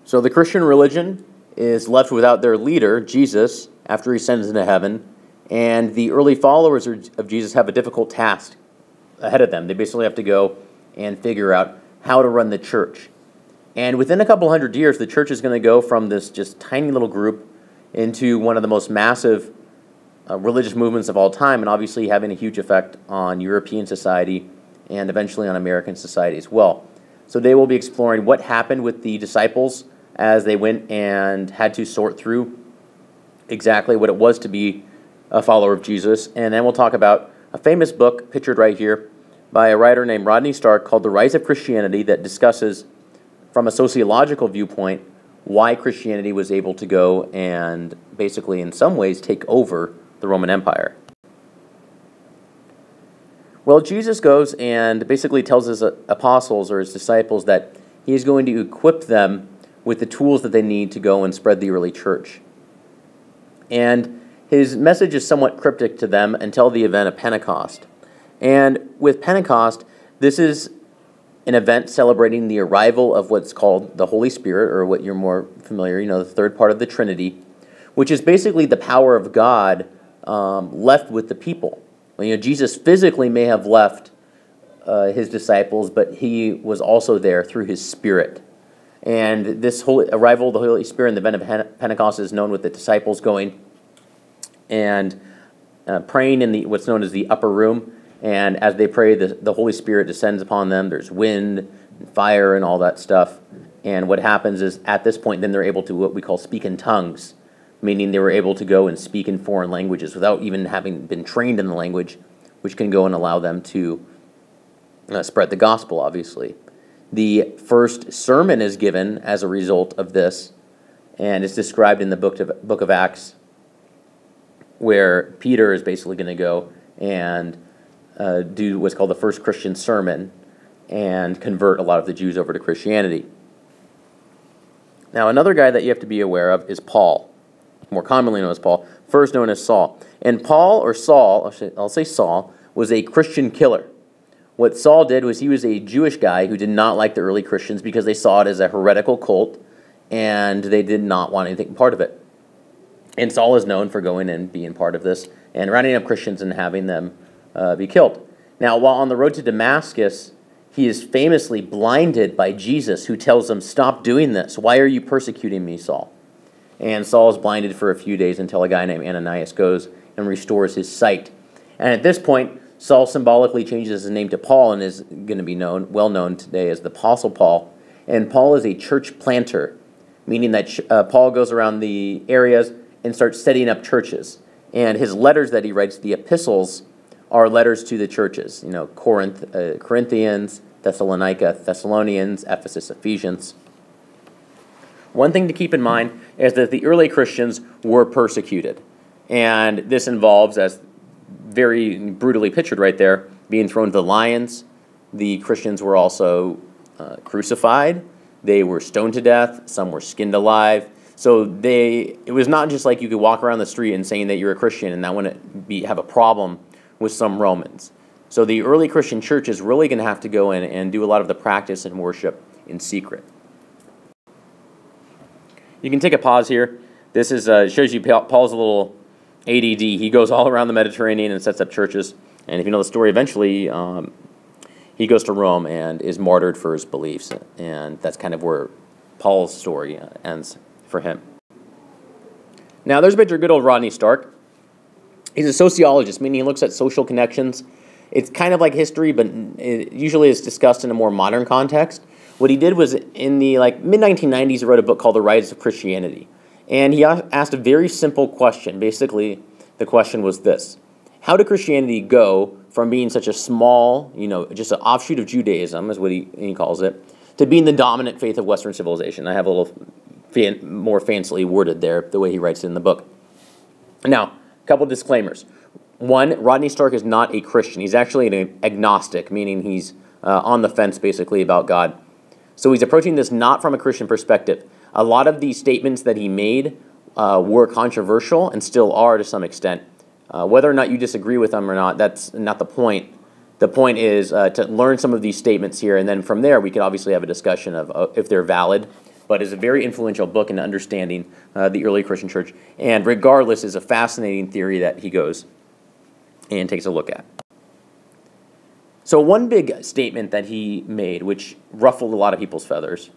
So the Christian religion is left without their leader, Jesus, after he ascends into heaven, and the early followers of Jesus have a difficult task ahead of them. They basically have to go and figure out how to run the church. And within a couple hundred years, the church is going to go from this just tiny little group into one of the most massive religious movements of all time, and obviously having a huge effect on European society and eventually on American society as well. So they will be exploring what happened with the disciples as they went and had to sort through exactly what it was to be a follower of Jesus. And then we'll talk about a famous book pictured right here by a writer named Rodney Stark called The Rise of Christianity, that discusses from a sociological viewpoint why Christianity was able to go and basically in some ways take over the Roman Empire. Well, Jesus goes and basically tells his apostles or his disciples that he is going to equip them with the tools that they need to go and spread the early church. And his message is somewhat cryptic to them until the event of Pentecost. And with Pentecost, this is an event celebrating the arrival of what's called the Holy Spirit, or what you're more familiar, the third part of the Trinity, which is basically the power of God left with the people. Well, Jesus physically may have left his disciples, but he was also there through his Spirit. And this arrival of the Holy Spirit in the event of Pentecost is known with the disciples going and praying in what's known as the upper room. And as they pray, the Holy Spirit descends upon them. There's wind and fire and all that stuff. And what happens is at this point, then they're able to what we call speak in tongues, meaning they were able to go and speak in foreign languages without even having been trained in the language, which can go and allow them to spread the gospel, obviously. The first sermon is given as a result of this, and it's described in the book of Acts, where Peter is basically going to go and do what's called the first Christian sermon and convert a lot of the Jews over to Christianity. Now, another guy that you have to be aware of is Paul, more commonly known as Paul, first known as Saul. And Paul, or Saul, I'll say Saul, was a Christian killer. What Saul did was he was a Jewish guy who did not like the early Christians because they saw it as a heretical cult, and they did not want anything part of it. And Saul is known for going and being part of this and rounding up Christians and having them be killed. Now, while on the road to Damascus, he is famously blinded by Jesus, who tells him, "Stop doing this. Why are you persecuting me, Saul?" And Saul is blinded for a few days until a guy named Ananias goes and restores his sight. And at this point, Saul symbolically changes his name to Paul and is going to be well known today as the Apostle Paul. And Paul is a church planter, meaning that Paul goes around the areas and starts setting up churches. And his letters that he writes, the epistles, are letters to the churches. Corinthians, Thessalonica, Thessalonians, Ephesus, Ephesians. One thing to keep in mind is that the early Christians were persecuted. And this involves, as very brutally pictured right there, being thrown to the lions. The Christians were also crucified. They were stoned to death. Some were skinned alive. So it was not just like you could walk around the street and saying that you're a Christian and that wouldn't have a problem with some Romans. So the early Christian church is really going to have to go in and do a lot of the practice and worship in secret. You can take a pause here. This shows you Paul's a little ADD. He goes all around the Mediterranean and sets up churches. And if you know the story, eventually he goes to Rome and is martyred for his beliefs. And that's kind of where Paul's story ends for him. Now, there's a picture of good old Rodney Stark. He's a sociologist, meaning he looks at social connections. It's kind of like history, but it usually is discussed in a more modern context. What he did was in the mid-1990s, he wrote a book called The Rise of Christianity. And he asked a very simple question. Basically, the question was this: how did Christianity go from being such a small, just an offshoot of Judaism, is what he calls it, to being the dominant faith of Western civilization? I have a little more fancily worded there, the way he writes it in the book. Now, a couple disclaimers. One, Rodney Stark is not a Christian. He's actually an agnostic, meaning he's on the fence, basically, about God. So he's approaching this not from a Christian perspective. A lot of these statements that he made were controversial and still are to some extent. Whether or not you disagree with them or not, that's not the point. The point is to learn some of these statements here, and then from there we could obviously have a discussion of if they're valid. but is a very influential book in understanding the early Christian church. And regardless, is a fascinating theory that he goes and takes a look at. So one big statement that he made, which ruffled a lot of people's feathers,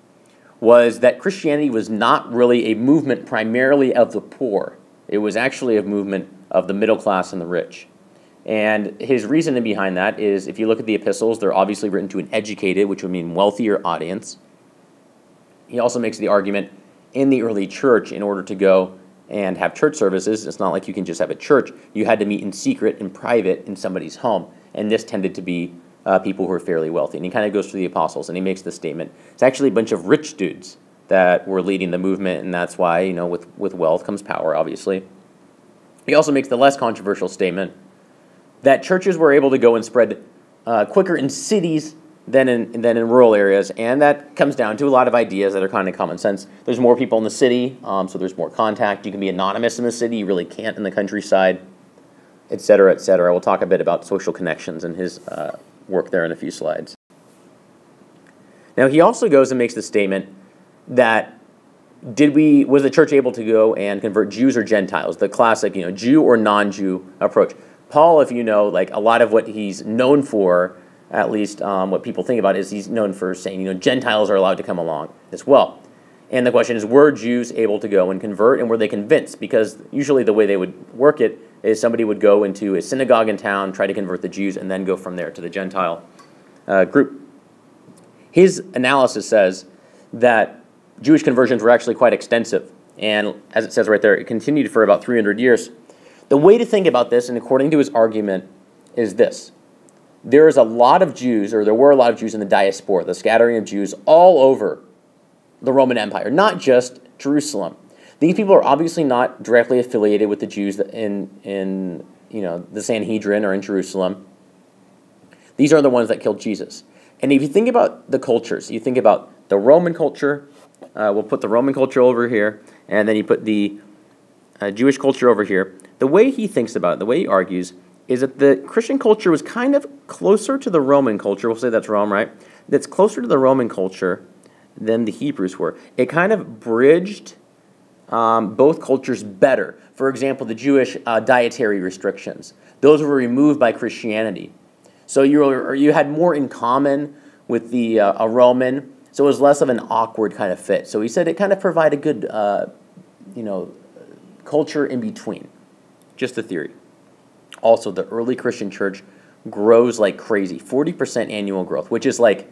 was that Christianity was not really a movement primarily of the poor. It was actually a movement of the middle class and the rich. And his reasoning behind that is, if you look at the epistles, they're obviously written to an educated, which would mean wealthier audience. He also makes the argument in the early church, in order to go and have church services, it's not like you can just have a church. You had to meet in secret, in private, in somebody's home. And this tended to be people who were fairly wealthy. And he kind of goes through the apostles, and he makes this statement. It's actually a bunch of rich dudes that were leading the movement, and that's why, you know, with wealth comes power, obviously. He also makes the less controversial statement that churches were able to go and spread quicker in cities than in rural areas, and that comes down to a lot of ideas that are kind of common sense. There's more people in the city, so there's more contact. You can be anonymous in the city. You really can't in the countryside, et cetera, et cetera. We'll talk a bit about social connections and his work there in a few slides. Now, he also goes and makes the statement that was the church able to go and convert Jews or Gentiles? The classic, Jew or non-Jew approach. Paul, if you know, like a lot of what he's known for, at least what people think about, is he's known for saying, Gentiles are allowed to come along as well. And the question is, were Jews able to go and convert, and were they convinced? Because usually the way they would work it is somebody would go into a synagogue in town, try to convert the Jews, and then go from there to the Gentile group. His analysis says that Jewish conversions were actually quite extensive. And as it says right there, it continued for about 300 years. The way to think about this, and according to his argument, is this. There were a lot of Jews in the diaspora, the scattering of Jews all over the Roman Empire, not just Jerusalem. These people are obviously not directly affiliated with the Jews in the Sanhedrin or in Jerusalem. These are the ones that killed Jesus. And if you think about the cultures, you think about the Roman culture. We'll put the Roman culture over here, and then you put the Jewish culture over here. The way he thinks about it, the way he argues, is that the Christian culture was kind of closer to the Roman culture. We'll say that's Rome, right? That's closer to the Roman culture than the Hebrews were. It kind of bridged both cultures better. For example, the Jewish dietary restrictions. Those were removed by Christianity. So you had more in common with a Roman, so it was less of an awkward kind of fit. So he said it kind of provided good, culture in between. Just a theory. Also, the early Christian church grows like crazy, 40% annual growth, which is like,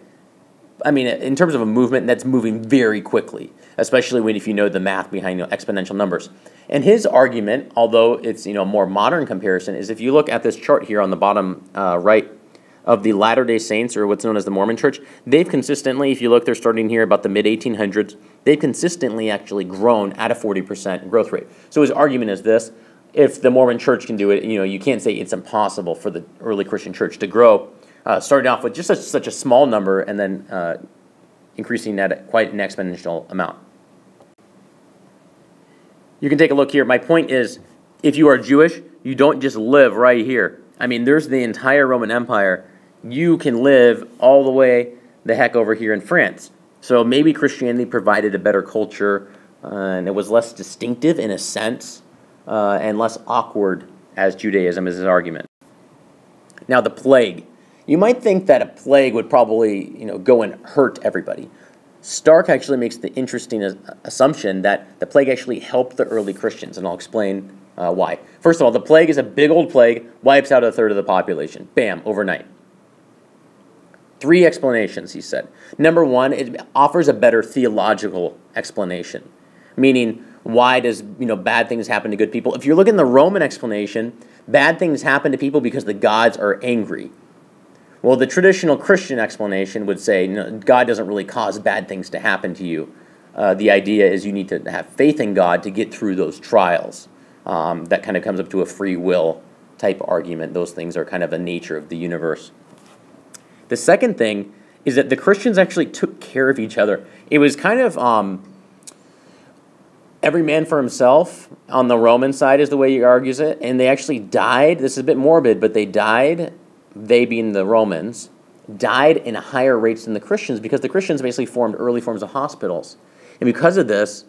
in terms of a movement, that's moving very quickly, especially if you know the math behind exponential numbers. And his argument, although it's a more modern comparison, is if you look at this chart here on the bottom right of the Latter-day Saints, or what's known as the Mormon Church, they've consistently, if you look, they're starting here about the mid-1800s, they've consistently actually grown at a 40% growth rate. So his argument is this: if the Mormon Church can do it, you can't say it's impossible for the early Christian church to grow, starting off with just such a small number and then increasing at quite an exponential amount. You can take a look here. My point is, if you are Jewish, you don't just live right here. There's the entire Roman Empire. You can live all the way the heck over here in France. So maybe Christianity provided a better culture, and it was less distinctive in a sense, and less awkward as Judaism is his argument. Now, the plague. You might think that a plague would probably, go and hurt everybody. Stark actually makes the interesting assumption that the plague actually helped the early Christians, and I'll explain why. First of all, the plague is a big old plague, wipes out a third of the population. Bam, overnight. 3 explanations, he said. Number 1, it offers a better theological explanation, meaning why does bad things happen to good people? If you're looking at the Roman explanation, bad things happen to people because the gods are angry. Well, the traditional Christian explanation would say, God doesn't really cause bad things to happen to you. The idea is you need to have faith in God to get through those trials. That kind of comes up to a free will type argument. Those things are kind of the nature of the universe. The second thing is that the Christians actually took care of each other. It was kind of every man for himself on the Roman side is the way he argues it. And they actually died. This is a bit morbid, but they died, they being the Romans, died in higher rates than the Christians because the Christians basically formed early forms of hospitals. And because of this,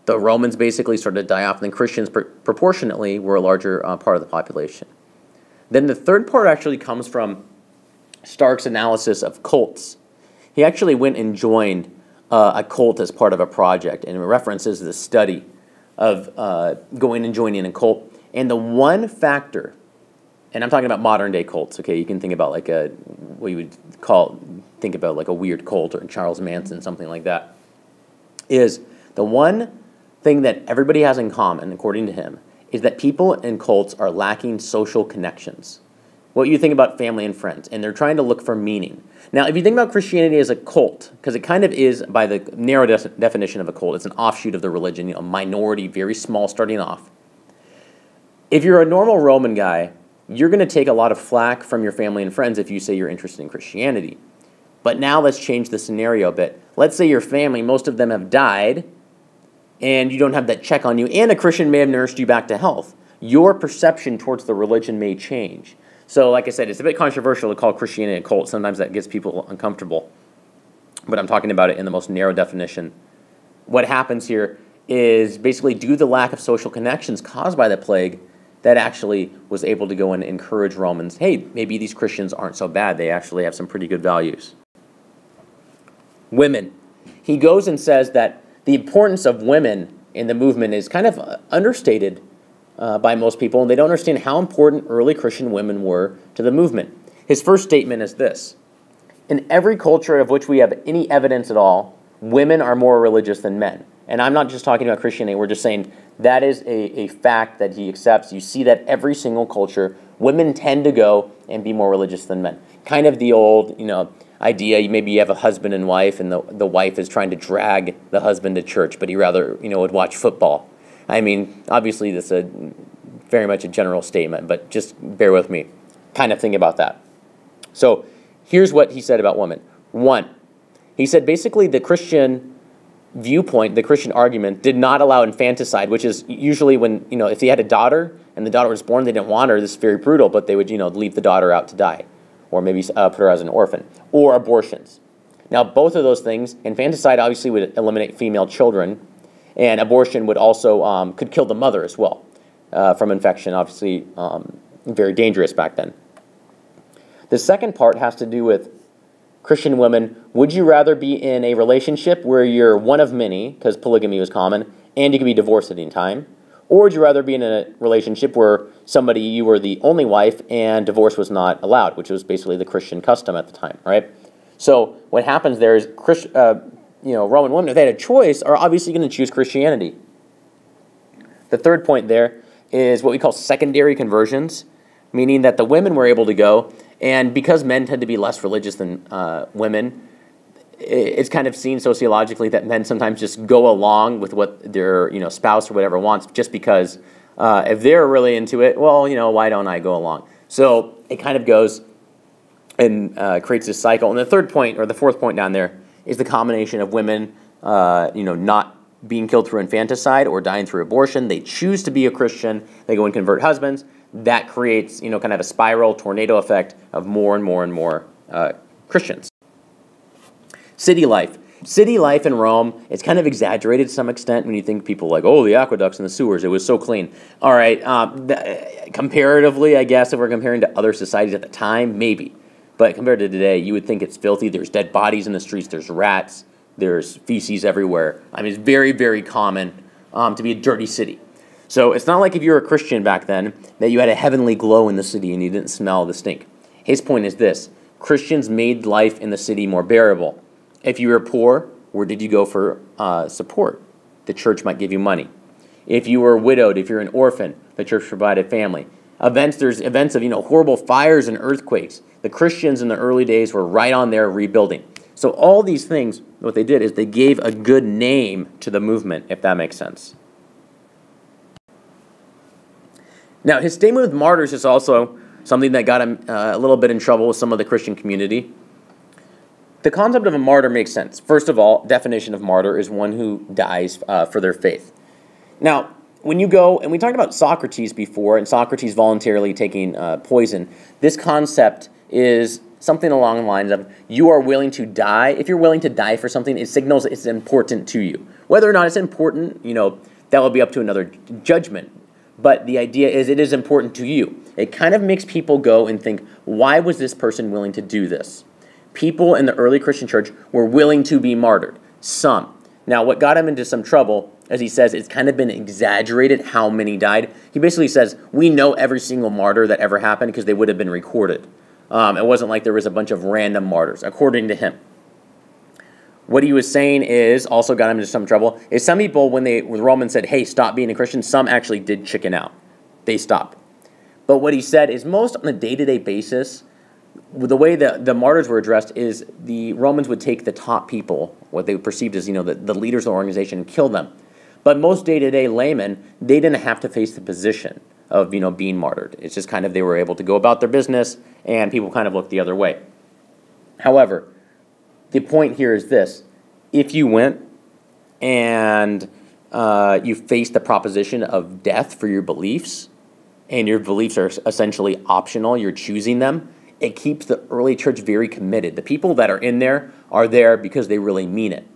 the Romans basically started to die off, and then Christians proportionately were a larger part of the population. Then the third part actually comes from Stark's analysis of cults. He actually went and joined a cult as part of a project, and it references the study of going and joining a cult. And the one factor, and I'm talking about modern day cults, okay? You can think about like what you would think about like a weird cult or Charles Manson, something like that, is the one thing that everybody has in common, according to him, is that people in cults are lacking social connections. What you think about family and friends, and they're trying to look for meaning. Now, if you think about Christianity as a cult, because it kind of is by the narrow definition of a cult, it's an offshoot of the religion, a minority, very small starting off. If you're a normal Roman guy, you're going to take a lot of flack from your family and friends if you say you're interested in Christianity. But now let's change the scenario a bit. Let's say your family, most of them have died, and you don't have that check on you, and a Christian may have nursed you back to health. Your perception towards the religion may change. So like I said, it's a bit controversial to call Christianity a cult. Sometimes that gets people uncomfortable. But I'm talking about it in the most narrow definition. What happens here is basically due to the lack of social connections caused by the plague, that actually was able to go and encourage Romans, hey, maybe these Christians aren't so bad. They actually have some pretty good values. Women. He goes and says that the importance of women in the movement is kind of understated by most people, and they don't understand how important early Christian women were to the movement. His first statement is this: in every culture of which we have any evidence at all, women are more religious than men. And I'm not just talking about Christianity, we're just saying that is a fact that he accepts. You see that every single culture, women tend to go and be more religious than men. Kind of the old, idea, maybe you have a husband and wife, and the wife is trying to drag the husband to church, but he rather, would watch football. I mean, obviously this is very much a general statement, but just bear with me. Kind of think about that. So here's what he said about women. One, he said basically the Christian viewpoint, the Christian argument, did not allow infanticide, which is usually when, if they had a daughter and the daughter was born, they didn't want her, this is very brutal, but they would, leave the daughter out to die, or maybe put her as an orphan, or abortions. Now, both of those things, infanticide obviously would eliminate female children, and abortion would also, could kill the mother as well from infection, obviously very dangerous back then. The second part has to do with Christian women. Would you rather be in a relationship where you're one of many, because polygamy was common, and you can be divorced at any time? Or would you rather be in a relationship where you were the only wife and divorce was not allowed, which was basically the Christian custom at the time, right? So what happens there is, Roman women, if they had a choice, are obviously going to choose Christianity. The third point there is what we call secondary conversions, meaning that the women were able to go, and because men tend to be less religious than women, it's kind of seen sociologically that men sometimes just go along with what their spouse or whatever wants, just because if they're really into it, well, why don't I go along? So it kind of goes and creates this cycle. And the third point, or the fourth point down there, is the combination of women, not being killed through infanticide or dying through abortion. They choose to be a Christian. They go and convert husbands. That creates, kind of a spiral, tornado effect of more and more and more Christians. City life. City life in Rome is kind of exaggerated to some extent when you think people like, oh, the aqueducts and the sewers, it was so clean. All right, comparatively, I guess, if we're comparing to other societies at the time, maybe. But compared to today, you would think it's filthy. There's dead bodies in the streets. There's rats. There's feces everywhere. I mean, it's very, very common to be a dirty city. So it's not like if you were a Christian back then that you had a heavenly glow in the city and you didn't smell the stink. His point is this: Christians made life in the city more bearable. If you were poor, where did you go for support? The church might give you money. If you were widowed, if you're an orphan, the church provided family. There's events of horrible fires and earthquakes. The Christians in the early days were right on there rebuilding. So all these things, what they did is they gave a good name to the movement, if that makes sense. Now, his statement with martyrs is also something that got him a little bit in trouble with some of the Christian community. The concept of a martyr makes sense. First of all, definition of martyr is one who dies for their faith. Now, when you go, and we talked about Socrates before, and Socrates voluntarily taking poison, this concept is something along the lines of you are willing to die. If you're willing to die for something, it signals it's important to you. Whether or not it's important, that will be up to another judgment. But the idea is it is important to you. It kind of makes people go and think, why was this person willing to do this? People in the early Christian church were willing to be martyred. Some. Now, what got him into some trouble, as he says, it's kind of been exaggerated how many died. He basically says, we know every single martyr that ever happened because they would have been recorded. It wasn't like there was a bunch of random martyrs, according to him. What he was saying is, also got him into some trouble, is some people, when the Romans said, hey, stop being a Christian, some actually did chicken out. They stopped. But what he said is most on a day-to-day basis, the way the martyrs were addressed is the Romans would take the top people, what they perceived as, the leaders of the organization, and kill them. But most day-to-day laymen, they didn't have to face the position of, being martyred. It's just kind of they were able to go about their business, and people kind of looked the other way. However, the point here is this. If you went and you faced the proposition of death for your beliefs, and your beliefs are essentially optional, you're choosing them, it keeps the early church very committed. The people that are there because they really mean it.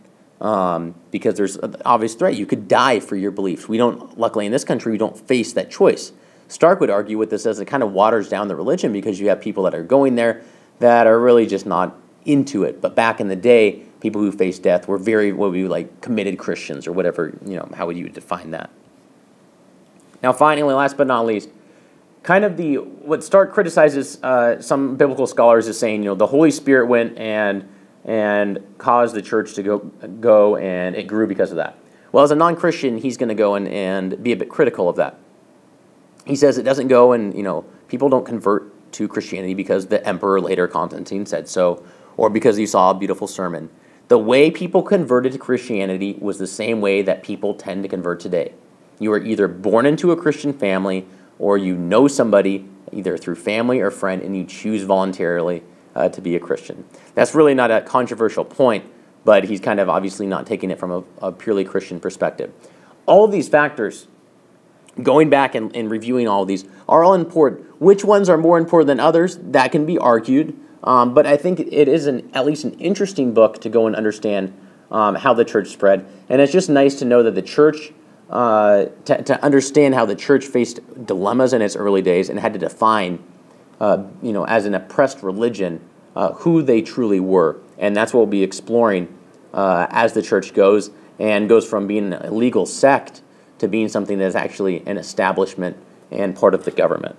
Because there's an obvious threat. You could die for your beliefs. Luckily in this country, we don't face that choice. Stark would argue with this as it kind of waters down the religion because you have people that are going there that are really just not into it. But back in the day, people who faced death were what we would like committed Christians or whatever, how would you define that? Now finally, last but not least, kind of what Stark criticizes some biblical scholars is saying, the Holy Spirit went and caused the church to go and it grew because of that. Well, as a non-Christian, he's going to go and be a bit critical of that. He says it doesn't go and, people don't convert to Christianity because the emperor later, Constantine, said so, or because you saw a beautiful sermon. The way people converted to Christianity was the same way that people tend to convert today. You are either born into a Christian family or you know somebody, either through family or friend, and you choose voluntarily to be a Christian. That's really not a controversial point, but he's kind of obviously not taking it from a purely Christian perspective. All of these factors, going back and reviewing all of these, are all important. Which ones are more important than others? That can be argued, but I think it is at least an interesting book to go and understand how the church spread. And it's just nice to know that the church, to understand how the church faced dilemmas in its early days and had to define, as an oppressed religion, who they truly were. And that's what we'll be exploring as the church goes from being an illegal sect to being something that is actually an establishment and part of the government.